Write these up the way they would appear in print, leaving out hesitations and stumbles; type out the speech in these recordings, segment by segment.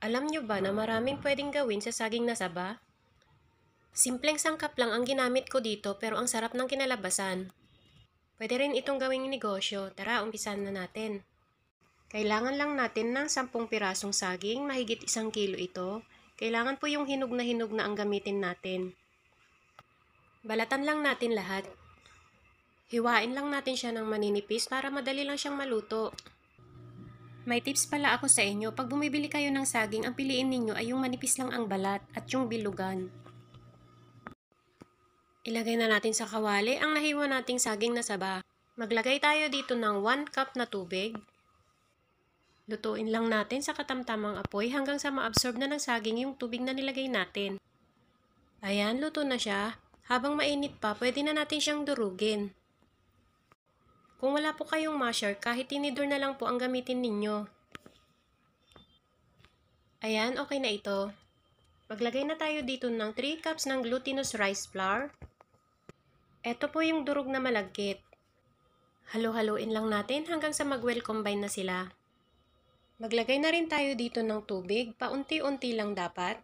Alam nyo ba na maraming pwedeng gawin sa saging na saba? Simpleng sangkap lang ang ginamit ko dito pero ang sarap ng kinalabasan. Pwede rin itong gawing negosyo. Tara, umpisan na natin. Kailangan lang natin ng 10 pirasong saging, mahigit 1 kilo ito. Kailangan po yung hinog na ang gamitin natin. Balatan lang natin lahat. Hiwain lang natin siya ng maninipis para madali lang siyang maluto. May tips pala ako sa inyo, pag bumibili kayo ng saging, ang piliin ninyo ay yung manipis lang ang balat at yung bilugan. Ilagay na natin sa kawali ang nahiwa nating saging na saba. Maglagay tayo dito ng 1 cup na tubig. Lutuin lang natin sa katamtamang apoy hanggang sa maabsorb na ng saging yung tubig na nilagay natin. Ayan, luto na siya. Habang mainit pa, pwede na natin siyang durugin. Kung wala po kayong masher, kahit tinidor na lang po ang gamitin ninyo. Ayan, okay na ito. Maglagay na tayo dito ng 3 cups ng glutinous rice flour. Ito po yung durog na malagkit. Halo-haloin lang natin hanggang sa mag-well combine na sila. Maglagay na rin tayo dito ng tubig, paunti-unti lang dapat.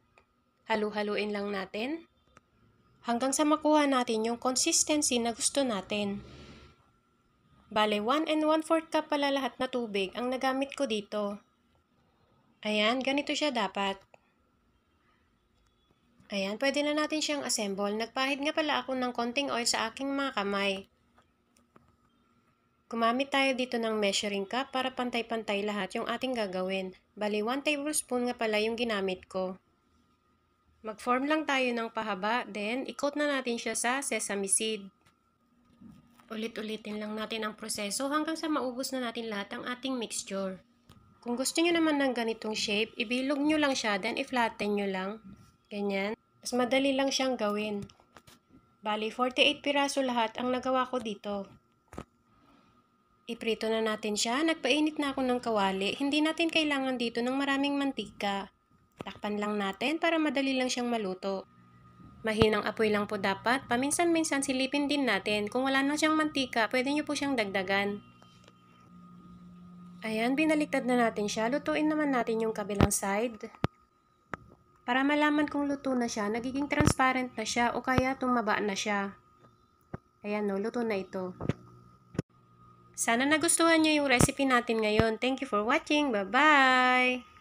Halo-haloin lang natin hanggang sa makuha natin yung consistency na gusto natin. Bale, 1 1/4 cup pala lahat na tubig ang nagamit ko dito. Ayan, ganito siya dapat. Ayan, pwede na natin siyang assemble. Nagpahid nga pala ako ng konting oil sa aking mga kamay. Gumamit tayo dito ng measuring cup para pantay-pantay lahat yung ating gagawin. Bali, 1 tablespoon nga pala yung ginamit ko. Mag-form lang tayo ng pahaba, then i-coat na natin siya sa sesame seed. Ulit-ulitin lang natin ang proseso hanggang sa maubos na natin lahat ang ating mixture. Kung gusto nyo naman ng ganitong shape, ibilog nyo lang siya, then i-flatten nyo lang. Ganyan. Mas madali lang siyang gawin. Bali, 48 piraso lahat ang nagawa ko dito. Iprito na natin siya. Nagpainit na ako ng kawali. Hindi natin kailangan dito ng maraming mantika. Takpan lang natin para madali lang siyang maluto. Mahinang apoy lang po dapat. Paminsan-minsan silipin din natin. Kung wala na siyang mantika, pwede nyo po siyang dagdagan. Ayan, binaliktad na natin siya. Lutuin naman natin yung kabilang side. Para malaman kung luto na siya, nagiging transparent na siya o kaya tumaba na siya. Ayan no, luto na ito. Sana nagustuhan nyo yung recipe natin ngayon. Thank you for watching. Bye-bye!